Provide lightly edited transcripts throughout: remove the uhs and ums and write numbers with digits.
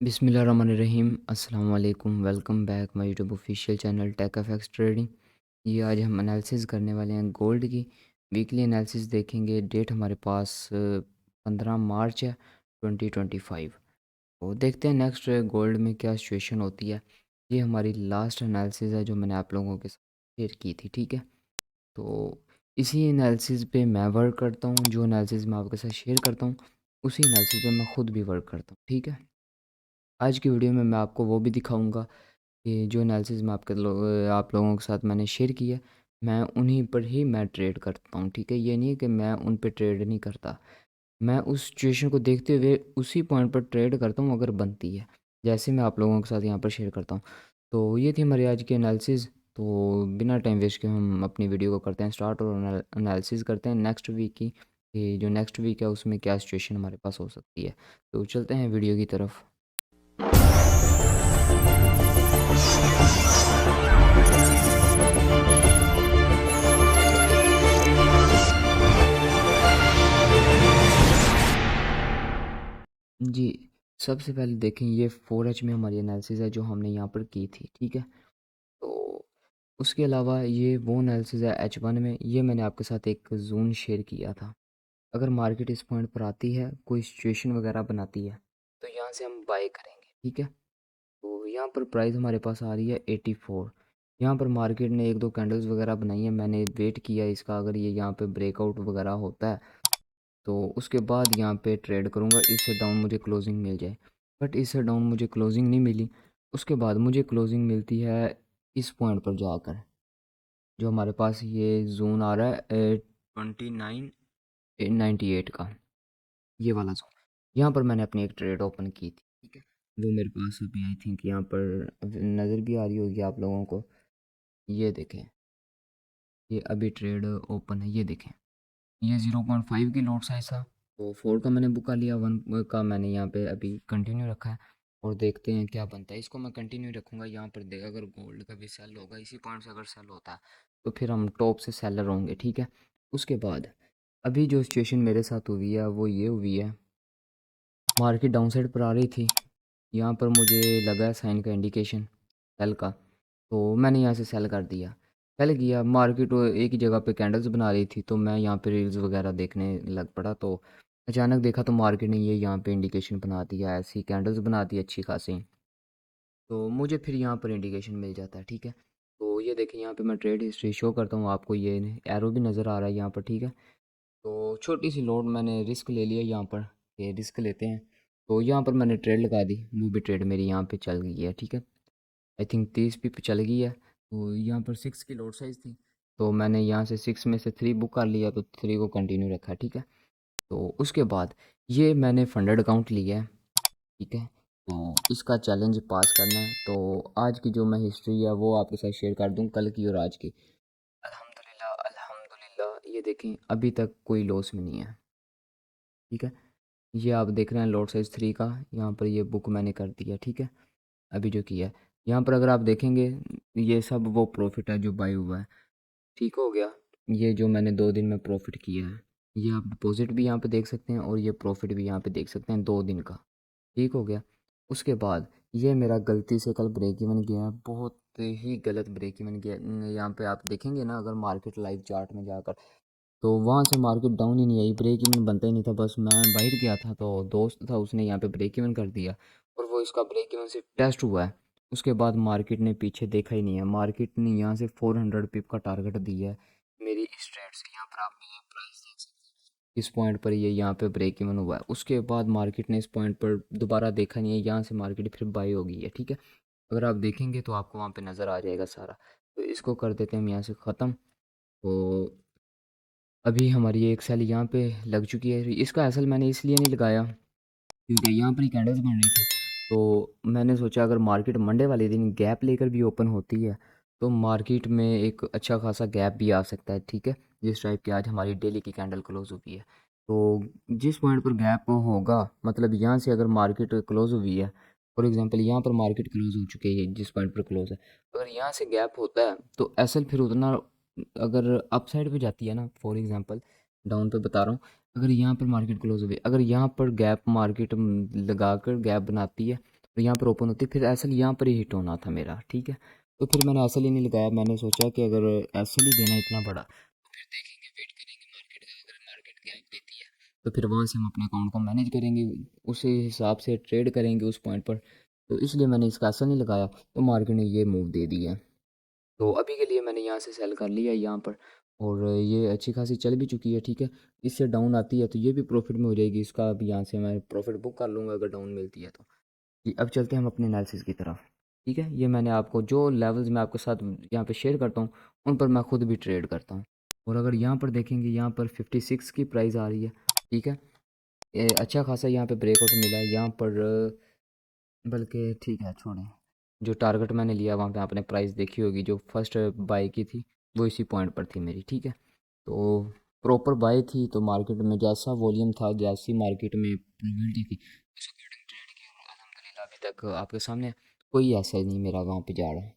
बिस्मिल्लाहिर्रहमानिर्रहीम अस्सलाम वालेकुम। Welcome back my YouTube official channel tech FX trading. ये आज हम एनालिसिस करने वाले हैं गोल्ड की। वीकली एनालिसिस देखेंगे। डेट हमारे पास 15 मार्च है 2025। तो देखते हैं नेक्स्ट गोल्ड में क्या सिचुएशन होती है। ये हमारी लास्ट एनालिसिस है जो मैंने आप लोगों के साथ शेयर की थी, ठीक है। तो इसी एनालिसिस पे मैं वर्क करता हूँ। जो एनालिसिस मैं आपके साथ शेयर करता हूँ उसी एनालिसिस पे मैं खुद भी वर्क करता हूँ, ठीक है। आज की वीडियो में मैं आपको वो भी दिखाऊंगा कि जो एनालिसिस मैं आप लोगों के साथ मैंने शेयर किया, मैं उन्हीं पर ही मैं ट्रेड करता हूँ, ठीक है। ये नहीं है कि मैं उन पे ट्रेड नहीं करता। मैं उस सिचुएशन को देखते हुए उसी पॉइंट पर ट्रेड करता हूँ अगर बनती है, जैसे मैं आप लोगों के साथ यहाँ पर शेयर करता हूँ। तो ये थी हमारी आज की एनालिसिस। तो बिना टाइम वेस्ट के हम अपनी वीडियो को करते हैं स्टार्ट और एनालिसिस करते हैं नेक्स्ट वीक की, कि जो नेक्स्ट वीक है उसमें क्या सिचुएशन हमारे पास हो सकती है। तो चलते हैं वीडियो की तरफ। जी, सबसे पहले देखें ये 4H में हमारी एनालिसिस है जो हमने यहाँ पर की थी, ठीक है। तो उसके अलावा ये वो एनालिसिस है H1 में। ये मैंने आपके साथ एक जोन शेयर किया था। अगर मार्केट इस पॉइंट पर आती है, कोई सिचुएशन वगैरह बनाती है, तो यहाँ से हम बाय करेंगे, ठीक है। तो यहाँ पर प्राइस हमारे पास आ रही है 84। यहाँ पर मार्केट ने एक दो कैंडल्स वगैरह बनाई है। मैंने वेट किया इसका, अगर ये यहाँ पे ब्रेकआउट वगैरह होता है तो उसके बाद यहाँ पे ट्रेड करूँगा। इससे डाउन मुझे क्लोजिंग मिल जाए, बट इससे डाउन मुझे क्लोजिंग नहीं मिली। उसके बाद मुझे क्लोजिंग मिलती है इस पॉइंट पर जाकर, जो हमारे पास ये जोन आ रहा है 2998 का, ये वाला जोन। यहाँ पर मैंने अपनी एक ट्रेड ओपन की थी, ठीक है। वो मेरे पास अभी आई थिंक यहाँ पर नज़र भी आ रही होगी आप लोगों को। ये देखें, ये अभी ट्रेड ओपन है, ये देखें। ये 0.5 की लॉट साइज़ था। तो 4 का मैंने बुका लिया, 1 का मैंने यहाँ पे अभी कंटिन्यू रखा है। और देखते हैं क्या बनता है। इसको मैं कंटिन्यू रखूँगा यहाँ पर। देख, अगर गोल्ड का भी सेल होगा इसी पॉइंट से, अगर सेल होता है तो फिर हम टॉप से सेलर होंगे, ठीक है। उसके बाद अभी जो सिचुएशन मेरे साथ हुई है वो ये हुई है, मार्केट डाउन साइड पर आ रही थी। यहाँ पर मुझे लगा साइन का इंडिकेशन सेल का, तो मैंने यहाँ से सेल कर दिया। सेल किया, मार्केट एक ही जगह पे कैंडल्स बना रही थी, तो मैं यहाँ पे रील्स वगैरह देखने लग पड़ा। तो अचानक देखा तो मार्केट ने ये यहाँ पे इंडिकेशन बना दिया, ऐसी कैंडल्स बना दी अच्छी खासी। तो मुझे फिर यहाँ पर इंडिकेशन मिल जाता है, ठीक है। तो ये देखें, यहाँ पे मैं ट्रेड हिस्ट्री शो करता हूँ आपको, ये एरो भी नज़र आ रहा है यहाँ पर, ठीक है। तो छोटी सी लोड मैंने रिस्क ले लिया यहाँ पर, ये रिस्क लेते हैं। तो यहाँ पर मैंने ट्रेड लगा दी, वो भी ट्रेड मेरी यहाँ पे चल गई है, ठीक है। आई थिंक 30 पे चल गई है। तो यहाँ पर 6 की लोड साइज़ थी, तो मैंने यहाँ से 6 में से 3 बुक कर लिया, तो 3 को कंटिन्यू रखा, ठीक है। तो उसके बाद ये मैंने फंडेड अकाउंट लिया है, ठीक है। तो इसका चैलेंज पास करना है। तो आज की जो मैं हिस्ट्री है वो आपके साथ शेयर कर दूँ, कल की और आज की। अल्हम्दुलिल्लाह अल्हम्दुलिल्लाह, ये देखें अभी तक कोई लॉस में नहीं है, ठीक है। ये आप देख रहे हैं लॉट साइज़ 3 का, यहाँ पर ये बुक मैंने कर दिया, ठीक है। अभी जो किया है यहाँ पर अगर आप देखेंगे, ये सब वो प्रॉफिट है जो बाय हुआ है, ठीक हो गया। ये जो मैंने 2 दिन में प्रॉफिट किया है, ये आप डिपॉजिट भी यहाँ पे देख सकते हैं और ये प्रॉफिट भी यहाँ पे देख सकते हैं 2 दिन का, ठीक हो गया। उसके बाद ये मेरा गलती से कल ब्रेक इवन गया है, बहुत ही गलत ब्रेक इवन गया। यहाँ पे आप देखेंगे ना, अगर मार्केट लाइव चार्ट में जाकर, तो वहाँ से मार्केट डाउन ही नहीं आई, ब्रेक इवन बनता ही नहीं था। बस मैं बाहर गया था तो दोस्त था, उसने यहाँ पे ब्रेक इवन कर दिया और वो इसका ब्रेक इवन सिर्फ टेस्ट हुआ है। उसके बाद मार्केट ने पीछे देखा ही नहीं है। मार्केट ने यहाँ से 400 पिप का टारगेट दिया है मेरी इस ट्रेड से। यहाँ पर आप ये प्राइस देख सकते हैं, इस पॉइंट पर ये यहाँ पे ब्रेक इवन हुआ है। उसके बाद मार्केट ने इस पॉइंट पर दोबारा देखा नहीं है, यहाँ से मार्केट फिर बाई हो गई है, ठीक है। अगर आप देखेंगे तो आपको वहाँ पे नज़र आ जाएगा सारा। तो इसको कर देते हैं हम यहाँ से ख़त्म। तो अभी हमारी एक सेल यहाँ पे लग चुकी है। इसका असल मैंने इसलिए नहीं लगाया क्योंकि यहाँ पर ही कैंडल्स बन रही थी। तो मैंने सोचा अगर मार्केट मंडे वाले दिन गैप लेकर भी ओपन होती है तो मार्केट में एक अच्छा खासा गैप भी आ सकता है, ठीक है। जिस टाइप की आज हमारी डेली की कैंडल क्लोज हुई है, तो जिस पॉइंट पर गैप होगा, मतलब यहाँ से अगर मार्केट क्लोज हुई है, फॉर एग्जांपल यहाँ पर मार्केट क्लोज हो चुकी है जिस पॉइंट पर क्लोज है, अगर यहाँ से गैप होता है तो असल फिर उतना, अगर अप साइड पे जाती है ना, फॉर एग्जांपल डाउन पे बता रहा हूँ, अगर यहाँ पर मार्केट क्लोज हुई, अगर यहाँ पर गैप मार्केट लगाकर गैप बनाती है तो यहाँ पर ओपन होती फिर एसएल यहाँ पर ही हिट होना था मेरा, ठीक है। तो फिर मैंने एसएल ही नहीं लगाया, मैंने सोचा कि अगर एसएल ही देना इतना बड़ा तो फिर देखेंगे, वेट करेंगे मार्केट का, अगर मार्केट गैप देती है तो फिर वहाँ से हम अपने अकाउंट को मैनेज करेंगे, उसी हिसाब से ट्रेड करेंगे उस पॉइंट पर। तो इसलिए मैंने इसका एसएल नहीं लगाया, तो मार्केट ने ये मूव दे दिया। तो अभी के लिए मैंने यहाँ से सेल कर लिया यहाँ पर, और ये अच्छी खासी चल भी चुकी है, ठीक है। इससे डाउन आती है तो ये भी प्रॉफिट में हो जाएगी, इसका अब यहाँ से मैं प्रॉफिट बुक कर लूँगा अगर डाउन मिलती है तो। जी, अब चलते हैं हम अपने एनालिसिस की तरफ, ठीक है। ये मैंने आपको जो लेवल्स मैं आपके साथ यहाँ पे शेयर करता हूँ, उन पर मैं खुद भी ट्रेड करता हूँ। और अगर यहाँ पर देखेंगे, यहाँ पर 56 की प्राइस आ रही है, ठीक है। अच्छा खासा यहाँ पे ब्रेकआउट मिला है यहाँ पर, बल्कि ठीक है छोड़ें। जो टारगेट मैंने लिया वहाँ पे आपने प्राइस देखी होगी, जो फर्स्ट बाई की थी वो इसी पॉइंट पर थी मेरी, ठीक है। तो प्रॉपर बाई थी, तो मार्केट में जैसा वॉल्यूम था, जैसी मार्केट में प्रोबेबिलिटी थी, उस अकॉर्डिंग ट्रेड किया, और अल्हम्दुलिल्लाह अभी तक आपके सामने कोई ऐसा ही नहीं मेरा वहाँ पे जा रहा है।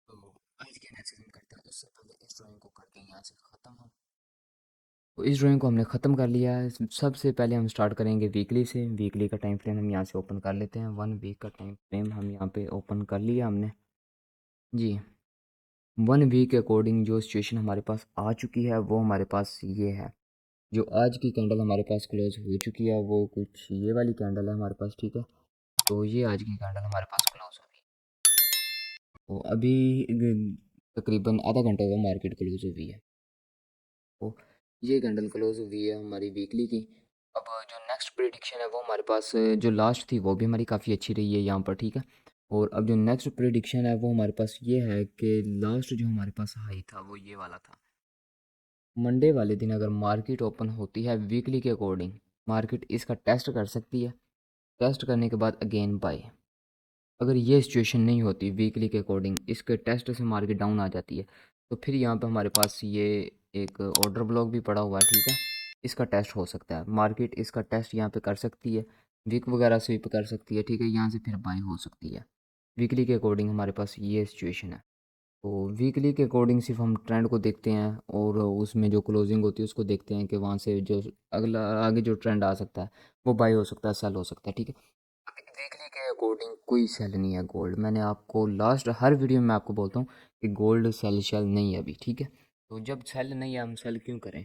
तो आज के एनालिसिस हम करते हैं, उससे पहले इस ड्राइंग को करते हैं यहाँ से ख़त्म हम। तो इस ड्राइंग को हमने ख़त्म कर लिया है। सबसे पहले हम स्टार्ट करेंगे वीकली से। वीकली का टाइम फ्रेम हम यहाँ से ओपन कर लेते हैं। 1 वीक का टाइम फ्रेम हम यहाँ पे ओपन कर लिया हमने जी। 1 वीक के अकॉर्डिंग जो सिचुएशन हमारे पास आ चुकी है वो हमारे पास ये है। जो आज की कैंडल हमारे पास क्लोज हो चुकी है वो कुछ ये वाली कैंडल है हमारे पास, ठीक है। तो ये आज की कैंडल हमारे पास क्लोज होगी। तो अभी तकरीबन आधा घंटा हुआ मार्केट क्लोज हुई है। तो ये कैंडल क्लोज हुई है हमारी वीकली की। अब जो नेक्स्ट प्रिडिक्शन है वो हमारे पास जो लास्ट थी वो भी हमारी काफ़ी अच्छी रही है यहाँ पर, ठीक है। और अब जो नेक्स्ट प्रिडिक्शन है वो हमारे पास ये है कि लास्ट जो हमारे पास हाई था वो ये वाला था। मंडे वाले दिन अगर मार्केट ओपन होती है वीकली के अकॉर्डिंग, मार्केट इसका टेस्ट कर सकती है। टेस्ट करने के बाद अगेन बाय। अगर ये सिचुएशन नहीं होती वीकली के अकॉर्डिंग, इसके टेस्ट से मार्केट डाउन आ जाती है, तो फिर यहाँ पे हमारे पास ये एक ऑर्डर ब्लॉक भी पड़ा हुआ है, ठीक है। इसका टेस्ट हो सकता है, मार्केट इसका टेस्ट यहाँ पे कर सकती है, वीक वगैरह स्वीप कर सकती है, ठीक है। यहाँ से फिर बाय हो सकती है। वीकली के अकॉर्डिंग हमारे पास ये सिचुएशन है। तो वीकली के अकॉर्डिंग सिर्फ हम ट्रेंड को देखते हैं, और उसमें जो क्लोजिंग होती है उसको देखते हैं कि वहाँ से जो अगला आगे जो ट्रेंड आ सकता है वो बाय हो सकता है, सेल हो सकता है, ठीक है। वीकली के अकॉर्डिंग कोई सेल नहीं है गोल्ड। मैंने आपको लास्ट हर वीडियो में आपको बोलता हूँ कि गोल्ड सेल शेल नहीं है अभी, ठीक है। तो जब सेल नहीं है हम सेल क्यों करें,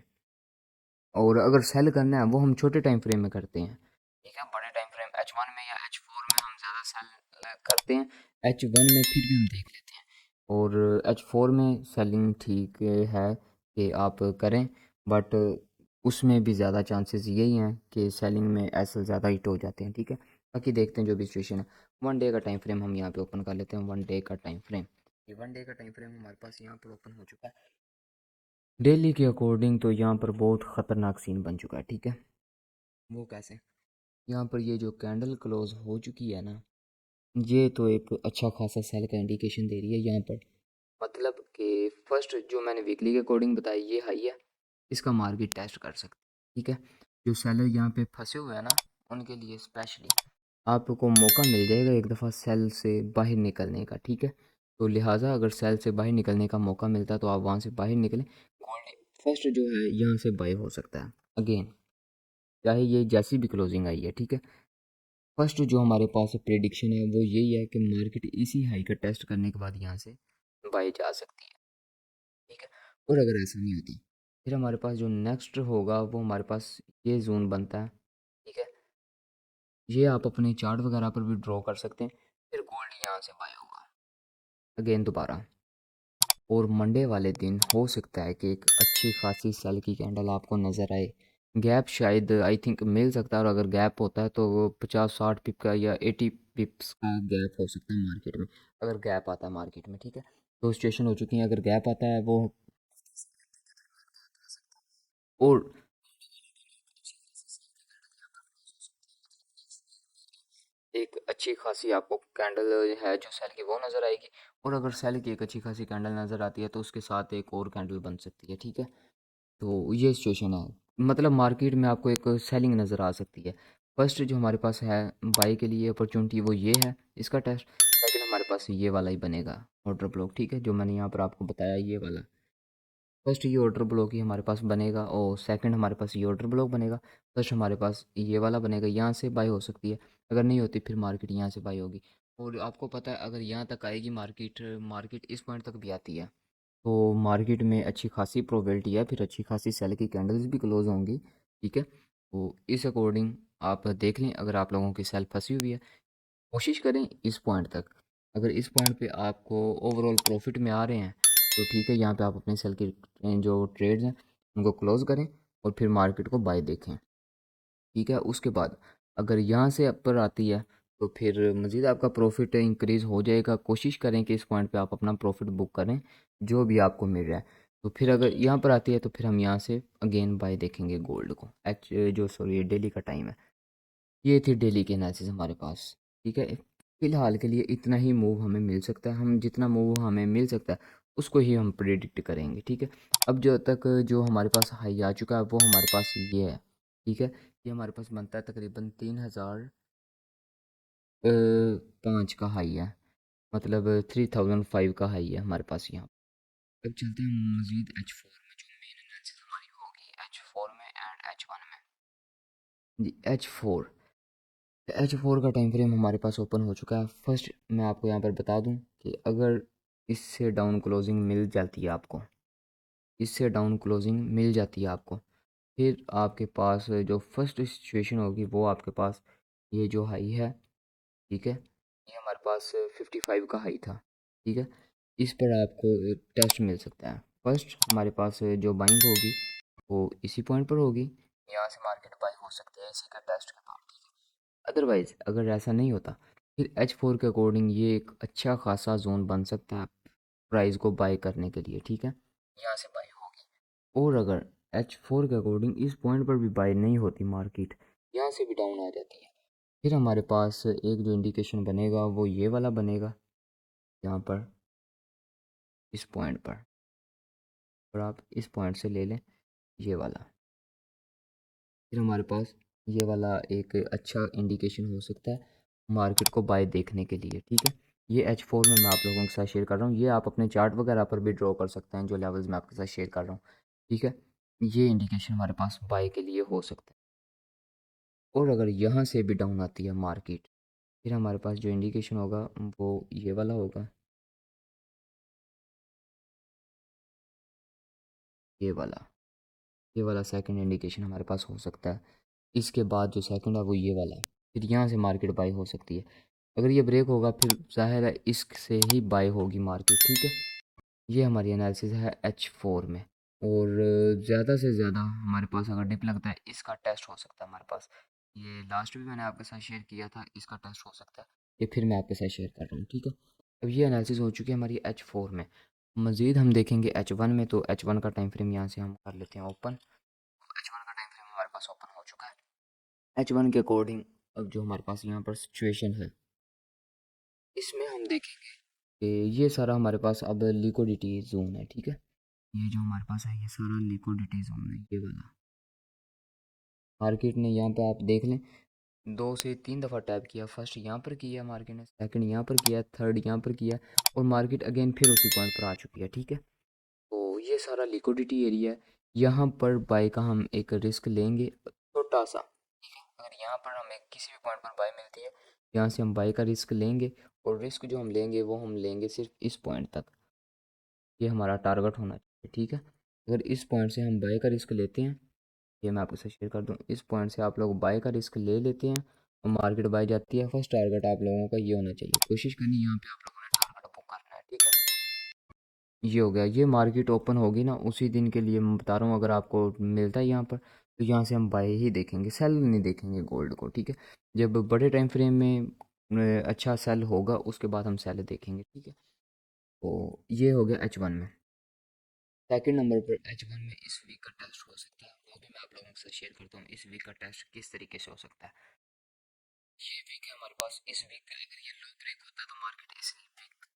और अगर सेल करना है वो हम छोटे टाइम फ्रेम में करते हैं, ठीक है। बड़े टाइम फ्रेम H1 में या H4 में हम ज़्यादा सेल करते हैं। H1 में फिर भी हम देख लेते हैं, और H4 में सेलिंग ठीक है कि आप करें, बट उसमें भी ज़्यादा चांसेस यही हैं कि सेलिंग में ऐसे ज़्यादा हिट हो जाते हैं, ठीक है। बाकी देखते हैं जो भी सिचुएशन है। 1 डे का टाइम फ्रेम हम यहाँ पे ओपन कर लेते हैं। 1 डे का टाइम फ्रेम, ये 1 डे का टाइम फ्रेम हमारे पास यहाँ पर ओपन हो चुका है। डेली के अकॉर्डिंग तो यहाँ पर बहुत ख़तरनाक सीन बन चुका है, ठीक है। वो कैसे, यहाँ पर ये जो कैंडल क्लोज हो चुकी है ना, ये तो एक अच्छा खासा सेल का इंडिकेशन दे रही है यहाँ पर। मतलब कि फर्स्ट जो मैंने वीकली के अकॉर्डिंग बताया ये हाई है, इसका मार्केट टेस्ट कर सकते हैं, ठीक है। जो सेलर यहाँ पे फंसे हुए हैं ना, उनके लिए स्पेशली आपको मौका मिल जाएगा एक दफ़ा सेल से बाहर निकलने का, ठीक है। तो लिहाजा अगर सेल से बाहर निकलने का मौका मिलता है तो आप वहाँ से बाहर निकलें। गोल्ड फर्स्ट जो है यहाँ से बाय हो सकता है अगेन, चाहे ये जैसी भी क्लोजिंग आई है, ठीक है। फर्स्ट जो हमारे पास प्रेडिक्शन है वो यही है कि मार्केट इसी हाई का टेस्ट करने के बाद यहाँ से बाय जा सकती है, ठीक है। और अगर ऐसा नहीं होती, फिर हमारे पास जो नेक्स्ट होगा वो हमारे पास ये जोन बनता है, ठीक है। ये आप अपने चार्ट वगैरह पर भी ड्रॉ कर सकते हैं। फिर गोल्ड यहाँ से बाय होगा अगेन दोबारा, और मंडे वाले दिन हो सकता है कि एक अच्छी खासी सेल की कैंडल आपको नज़र आए। गैप शायद आई थिंक मिल सकता है, और अगर गैप होता है तो वो 50-60 पिप का या 80 पिप्स का गैप हो सकता है मार्केट में, अगर गैप आता है मार्केट में, ठीक है। तो सिचुएशन हो चुकी है, अगर गैप आता है वो, और एक अच्छी खासी आपको कैंडल है जो सेल की वो नज़र आएगी, और अगर सेल की एक अच्छी खासी कैंडल नज़र आती है तो उसके साथ एक और कैंडल बन सकती है, ठीक है। तो ये सिचुएशन है, मतलब मार्केट में आपको एक सेलिंग नज़र आ सकती है। फर्स्ट जो हमारे पास है बाई के लिए अपॉर्चुनिटी वो ये है, इसका टेस्ट। सेकंड हमारे पास ये वाला ही बनेगा ऑर्डर ब्लॉक, ठीक है, जो मैंने यहाँ पर आपको बताया ये वाला। फर्स्ट ये ऑर्डर ब्लॉक ही हमारे पास बनेगा और सेकंड हमारे पास ये ऑर्डर ब्लॉक बनेगा। फर्स्ट हमारे पास ये वाला बनेगा, यहाँ से बाय हो सकती है, अगर नहीं होती फिर मार्केट यहाँ से बाय होगी। और आपको पता है अगर यहाँ तक आएगी मार्केट, मार्केट इस पॉइंट तक भी आती है तो मार्केट में अच्छी खासी प्रोबेबिलिटी है, फिर अच्छी खासी सेल की कैंडल्स भी क्लोज होंगी। ठीक है, तो इस अकॉर्डिंग आप देख लें, अगर आप लोगों की सेल फंसी हुई है कोशिश करें इस पॉइंट तक। अगर इस पॉइंट पे आपको ओवरऑल प्रॉफिट में आ रहे हैं तो ठीक है, यहाँ पे आप अपने सेल की जो ट्रेड्स हैं उनको क्लोज करें और फिर मार्केट को बाय देखें। ठीक है, उसके बाद अगर यहाँ से अपर आती है तो फिर मज़ीद आपका प्रॉफिट इंक्रीज़ हो जाएगा। कोशिश करें कि इस पॉइंट पे आप अपना प्रॉफिट बुक करें जो भी आपको मिल रहा है। तो फिर अगर यहाँ पर आती है तो फिर हम यहाँ से अगेन बाय देखेंगे गोल्ड को। जो सॉरी डेली का टाइम है, ये थी डेली की एनालिसिस हमारे पास। ठीक है, फ़िलहाल के लिए इतना ही मूव हमें मिल सकता है, हम जितना मूव हमें मिल सकता है उसको ही हम प्रेडिक्ट करेंगे। ठीक है, अब जो तक जो हमारे पास हाई आ चुका है वो हमारे पास ये है। ठीक है, ये हमारे पास बनता है तकरीबन 3005 का हाई है, मतलब 3005 का हाई है हमारे पास यहाँ। अब चलते हैं मज़ीद H4 में, जो मेन एनालिसिस हमारी होगी H4 में एंड H1 में। जी, H4 का टाइम फ्रेम हमारे पास ओपन हो चुका है। फर्स्ट मैं आपको यहाँ पर बता दूँ कि अगर इससे डाउन क्लोजिंग मिल जाती है आपको, इससे डाउन क्लोजिंग मिल जाती है आपको, फिर आपके पास जो फर्स्ट सिचुएशन होगी वो आपके पास ये जो हाई है। ठीक है, ये हमारे पास 55 का हाई था। ठीक है, इस पर आपको एक टेस्ट मिल सकता है। फर्स्ट हमारे पास जो बाइंग होगी वो इसी पॉइंट पर होगी, यहाँ से मार्केट बाई हो सकती है इसी का टेस्ट के बाद। अदरवाइज़ अगर ऐसा नहीं होता फिर H4 के अकॉर्डिंग ये एक अच्छा खासा जोन बन सकता है प्राइस को बाय करने के लिए। ठीक है, यहाँ से बाय होगी। और अगर H4 के अकॉर्डिंग इस पॉइंट पर भी बाय नहीं होती मार्केट, यहाँ से भी डाउन आ जाती है, फिर हमारे पास एक जो इंडिकेशन बनेगा वो ये वाला बनेगा, यहाँ पर इस पॉइंट पर। और आप इस पॉइंट से ले लें ये वाला, फिर हमारे पास ये वाला एक अच्छा इंडिकेशन हो सकता है मार्केट को बाय देखने के लिए। ठीक है, ये H4 में मैं आप लोगों के साथ शेयर कर रहा हूँ, ये आप अपने चार्ट वगैरह पर भी ड्रॉ कर सकते हैं जो लेवल्स मैं आपके साथ शेयर कर रहा हूँ। ठीक है, ये इंडिकेशन हमारे पास बाय के लिए हो सकता है। और अगर यहाँ से भी डाउन आती है मार्केट, फिर हमारे पास जो इंडिकेशन होगा वो ये वाला होगा, ये वाला, ये वाला सेकंड इंडिकेशन हमारे पास हो सकता है। इसके बाद जो सेकंड है वो ये वाला है, फिर यहाँ से मार्केट बाय हो सकती है। अगर ये ब्रेक होगा फिर ज़ाहिर है इससे ही बाय होगी मार्केट। ठीक है, ये हमारी एनालिसिस है H4 में। और ज़्यादा से ज़्यादा हमारे पास अगर डिप लगता है इसका टेस्ट हो सकता है हमारे पास, ये लास्ट भी मैंने आपके साथ शेयर किया था, इसका टेस्ट हो सकता है, ये फिर मैं आपके साथ शेयर कर रहा हूँ। ठीक है, अब ये एनालिसिस हो चुकी है हमारी H4 में। मज़ीद हम देखेंगे H1 में, तो H1 का टाइम फ्रेम यहाँ से हम कर लेते हैं ओपन। H1 का टाइम फ्रेम हमारे पास ओपन हो चुका है। H1 के अकॉर्डिंग अब जो हमारे पास यहाँ पर सिचुएशन है इसमें हम देखेंगे कि ये सारा हमारे पास अब लिक्विडिटी जोन है। ठीक है, ये जो हमारे पास है ये सारा लिक्विडिटी जोन है, ये वाला। मार्केट ने यहाँ पे आप देख लें 2 से 3 दफ़ा टैप किया, फर्स्ट यहाँ पर किया मार्केट ने, सेकंड यहाँ पर किया, थर्ड यहाँ पर किया, और मार्केट अगेन फिर उसी पॉइंट पर आ चुकी है। ठीक है, तो ये सारा लिक्विडिटी एरिया है, यहाँ पर बाय का हम एक रिस्क लेंगे छोटा सा। ठीक है, अगर यहाँ पर हमें किसी भी पॉइंट पर बाय मिलती है यहाँ से हम बाय का रिस्क लेंगे, और रिस्क जो हम लेंगे वो हम लेंगे सिर्फ इस पॉइंट तक, ये हमारा टारगेट होना चाहिए। ठीक है, अगर इस पॉइंट से हम बाय का रिस्क लेते हैं, ये मैं आपको शेयर कर दूँ, इस पॉइंट से आप लोग बाय का रिस्क ले लेते हैं और मार्केट बाय जाती है, फर्स्ट टारगेट आप लोगों का ये होना चाहिए, कोशिश करनी यहाँ पे आप लोगों ने टारगेट बुक करना है। ठीक है, ये हो गया, ये मार्केट ओपन होगी ना उसी दिन के लिए मैं बता रहा हूँ, अगर आपको मिलता है यहाँ पर तो यहाँ से हम बाय ही देखेंगे, सेल नहीं देखेंगे गोल्ड को। ठीक है, जब बड़े टाइम फ्रेम में अच्छा सेल होगा उसके बाद हम सेल देखेंगे। ठीक है, तो ये हो गया H1 में। सेकंड नंबर पर H1 में इस वीक का टेस्ट हो सकता है, वो भी मैं आप लोगों के साथ शेयर करता हूँ इस वीक का टेस्ट किस तरीके से हो सकता है। ये वीक है हमारे पास, इस वीक का अगर ये लो ब्रेक होता है तो मार्केट इस वीक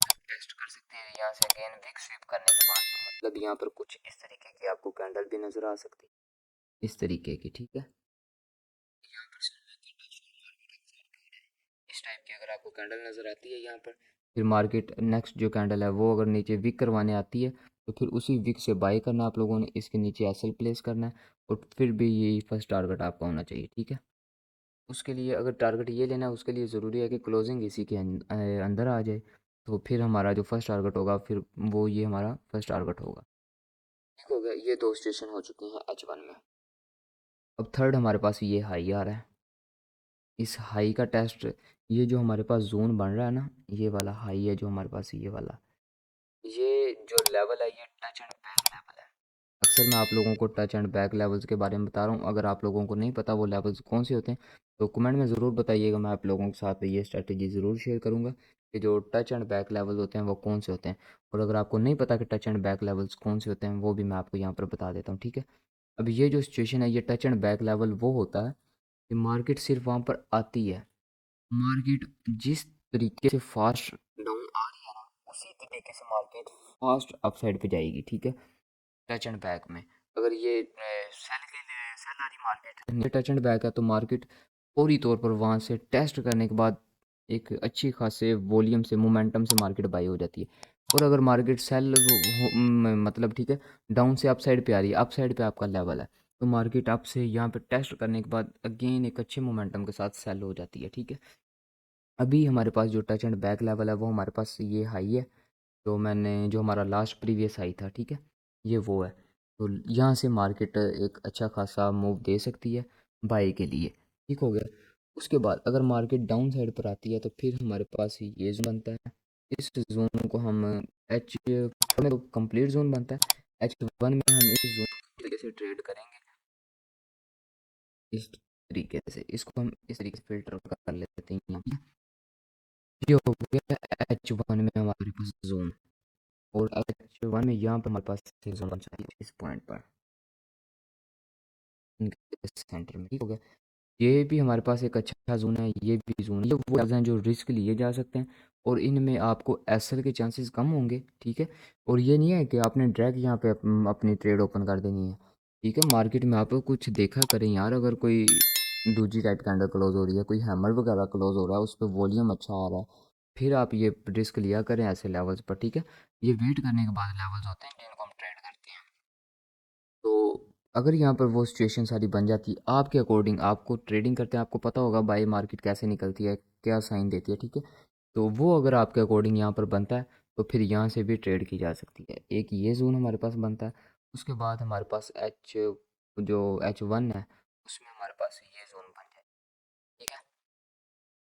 तक टेस्ट कर सकते हैं, यहाँ से अगेन वीक स्वीप करने के बाद मतलब यहाँ पर कुछ इस तरीके की आपको कैंडल भी नज़र आ सकती है, इस तरीके की। ठीक है, यहाँ पर सिर्फ एक कैंडल शो मार्केट एक्साइड है, इस टाइप की अगर आपको कैंडल नज़र आती है यहाँ पर, फिर मार्केट नेक्स्ट जो कैंडल है वो अगर नीचे वीक करवाने आती है तो फिर उसी विक से बाई करना आप लोगों ने, इसके नीचे एसएल प्लेस करना है, और फिर भी यही फर्स्ट टारगेट आपका होना चाहिए, ठीक है। उसके लिए अगर टारगेट ये लेना है, उसके लिए ज़रूरी है कि क्लोजिंग इसी के अंदर आ जाए, तो फिर हमारा जो फर्स्ट टारगेट होगा फिर वो ये हमारा फर्स्ट टारगेट होगा। ठीक हो गया, ये दो स्टेशन हो चुके हैं H1 में। अब थर्ड हमारे पास ये हाई आ रहा है। इस हाई का टेस्ट, ये जो हमारे पास जोन बन रहा है ना, ये वाला हाई है जो हमारे पास, ये वाला, ये जो लेवल है ये टच एंड बैक लेवल है। अक्सर मैं आप लोगों को टच एंड बैक लेवल्स के बारे में बता रहा हूँ। अगर आप लोगों को नहीं पता वो लेवल्स कौन से होते हैं तो कमेंट में ज़रूर बताइएगा, मैं आप लोगों के साथ ये स्ट्रेटजी ज़रूर शेयर करूँगा कि जो टच एंड बैक लेवल होते हैं वो कौन से होते हैं। और अगर आपको नहीं पता कि टच एंड बैक लेवल्स कौन से होते हैं वो भी मैं आपको यहाँ पर बता देता हूँ, ठीक है। अब ये जो सिचुएशन है, ये टच एंड बैक लेवल वो होता है कि मार्केट सिर्फ वहाँ पर आती है, मार्केट जिस तरीके से फास्ट डाउन आ रही है ना, उसी तरीके से मार्केट फास्ट अपसाइड पे जाएगी, ठीक है। टच एंड बैक में अगर ये सेल के लिए सेल वाली मार्केट ये टच एंड बैक है, तो मार्केट फौरी तौर पर वहाँ से टेस्ट करने के बाद एक अच्छी खासे वॉल्यूम से, मोमेंटम से मार्केट बाई हो जाती है। और अगर मार्केट सेल मतलब ठीक है, डाउन से अप साइड पे आ रही है, अप साइड पे आपका लेवल है, तो मार्केट आप से यहाँ पे टेस्ट करने के बाद अगेन एक अच्छे मोमेंटम के साथ सेल हो जाती है, ठीक है। अभी हमारे पास जो टच एंड बैक लेवल है वो हमारे पास ये हाई है, जो हमारा लास्ट प्रीवियस हाई था, ठीक है, ये वो है। तो यहाँ से मार्केट एक अच्छा खासा मूव दे सकती है बाई के लिए, ठीक हो गया। उसके बाद अगर मार्केट डाउन साइड पर आती है तो फिर हमारे पास ये जोन बनता है। इस जोन को हम एच में तो कंप्लीट जोन बनता है, H1 में हम इस जोन तरीके से ट्रेड करेंगे, इस तरीके से इसको हम इस तरीके से फिल्टर कर लेते हैं यहाँ पे। ये हो गया H1 में हमारे पास जोन, और H1 में यहाँ पर हमारे पास जोन बन चाहिए इस पॉइंट पर, इनके सेंटर में, ठीक हो गया। ये भी हमारे पास एक अच्छा जोन है, ये भी जोन, ये वो हैं जो रिस्क लिए जा सकते हैं और इनमें आपको एसएल के चांसेस कम होंगे, ठीक है। और ये नहीं है कि आपने डायरेक्ट यहाँ पे अपनी ट्रेड ओपन कर देनी है, ठीक है। मार्केट में आप कुछ देखा करें यार, अगर कोई दूसरी टाइप कैंडल क्लोज हो रही है, कोई हैमर वगैरह क्लोज हो रहा है, उस पर वॉल्यूम अच्छा आ रहा है, फिर आप ये रिस्क लिया करें ऐसे लेवल्स पर, ठीक है। ये वेट करने के बाद लेवल्स होते हैं जिनको हम ट्रेड करते हैं। तो अगर यहाँ पर वो सिचुएशन सारी बन जाती है आपके अकॉर्डिंग, आपको ट्रेडिंग करते हैं आपको पता होगा बाई मार्केट कैसे निकलती है, क्या साइन देती है, ठीक है। तो वो अगर आपके अकॉर्डिंग यहाँ पर बनता है तो फिर यहाँ से भी ट्रेड की जा सकती है। एक ये जोन हमारे पास बनता है, उसके बाद हमारे पास H1 है, उसमें हमारे पास ये जोन बन जाए, ठीक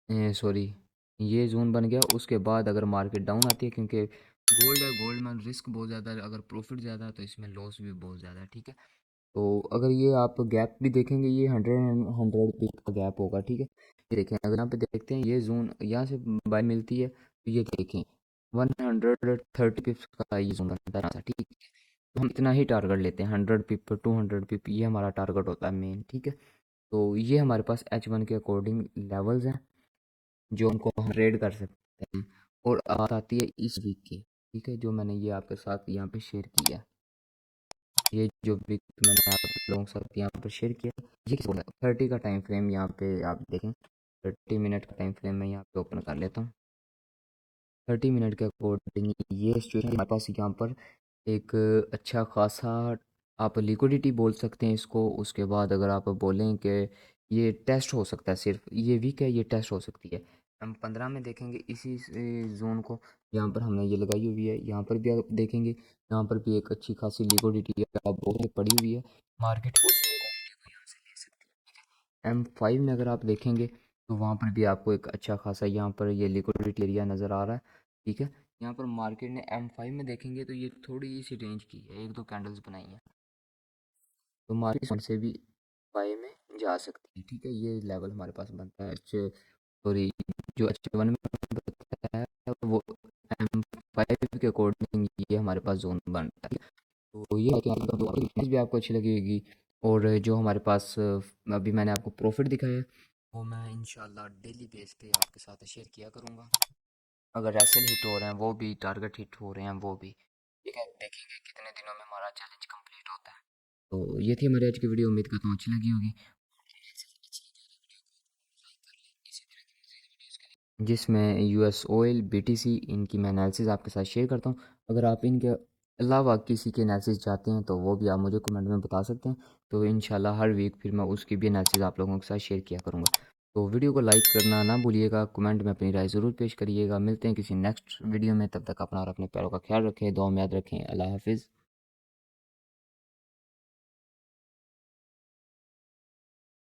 है। सॉरी, ये जोन बन गया। उसके बाद अगर मार्केट डाउन आती है, क्योंकि गोल्ड है, गोल्ड में रिस्क बहुत ज़्यादा है, अगर प्रॉफिट ज़्यादा है तो इसमें लॉस भी बहुत ज़्यादा है, ठीक है। तो अगर ये आप गैप भी देखेंगे, ये 100 पिप का गैप होगा, ठीक है। ये देखें, अगर यहाँ पे देखते हैं ये जोन यहाँ से बाय मिलती है, तो ये देखें 130 पिप्स का ये जोन बनता है यहाँ से, ठीक है। तो हम इतना ही टारगेट लेते हैं, 100 पिप 200 पिप, ये हमारा टारगेट होता है मेन, ठीक है। तो ये हमारे पास H1 के अकॉर्डिंग लेवल्स हैं जो उनको हम ट्रेड कर सकते हैं। और बात आती है इस वीक की, ठीक है, जो मैंने ये आपके साथ यहाँ पे शेयर किया है, ये जो वीक मैंने आप लोगों के साथ यहाँ पर शेयर किया, ये किस 30 का टाइम फ्रेम यहाँ पे आप देखें, 30 मिनट का टाइम फ्रेम मैं यहाँ पे ओपन कर लेता हूँ। 30 मिनट के अकॉर्डिंग ये सिचुएशन हमारे पास यहाँ पर एक अच्छा खासा, आप लिक्विडिटी बोल सकते हैं इसको। उसके बाद अगर आप बोलें कि ये टेस्ट हो सकता है, सिर्फ ये वीक है, ये टेस्ट हो सकती है। हम 15 में देखेंगे इसी जोन को, यहाँ पर हमने ये लगाई हुई है, यहाँ पर भी आप देखेंगे, यहाँ पर भी एक अच्छी खासी लिक्विडिटी आप बोल पड़ी हुई है, मार्केट उस लिक्विडिटी को यहाँ से ले सकती है। M5 में अगर आप देखेंगे तो वहाँ पर भी आपको एक अच्छा खासा यहाँ पर ये लिक्विडिटी एरिया नज़र आ रहा है, ठीक है। यहाँ पर मार्केट ने M5 में देखेंगे तो ये थोड़ी सी रेंज की है, एक दो कैंडल्स बनाई हैं, तो मार्केट से भी बाई में जा सकती है, ठीक है। ये लेवल हमारे पास बनता है सॉरी, जो H1 में बताया है वो M5 के अकॉर्डिंग ये हमारे पास जोन बनता है। तो ये है कि आपको भी आपको अच्छी लगेगी। और जो हमारे पास अभी मैंने आपको प्रॉफिट दिखाया है वो मैं इंशाल्लाह डेली बेस पे आपके साथ शेयर किया करूँगा। अगर एसएल हिट हो रहे हैं वो भी, टारगेट हिट हो रहे हैं वो भी, ठीक है। देखेंगे कितने दिनों में हमारा चैलेंज कंप्लीट होता है। तो ये थी हमारी आज की वीडियो, उम्मीद करता हूँ अच्छी लगी होगी, जिसमें US ऑयल, BTC, इनकी मैं एनालिसिस आपके साथ शेयर करता हूँ। अगर आप इनके अलावा किसी के एनालिसिस चाहते हैं तो वो भी आप मुझे कमेंट में बता सकते हैं। तो इंशाल्लाह हर वीक फिर मैं उसकी भी एनालिसिस आप लोगों के साथ शेयर किया करूँगा। तो वीडियो को लाइक करना ना भूलिएगा, कमेंट में अपनी राय ज़रूर पेश करिएगा। मिलते हैं किसी नेक्स्ट वीडियो में, तब तक अपना और अपने प्यारों का ख्याल रखें, दुआ में याद रखें। अल्लाह हाफ़िज़।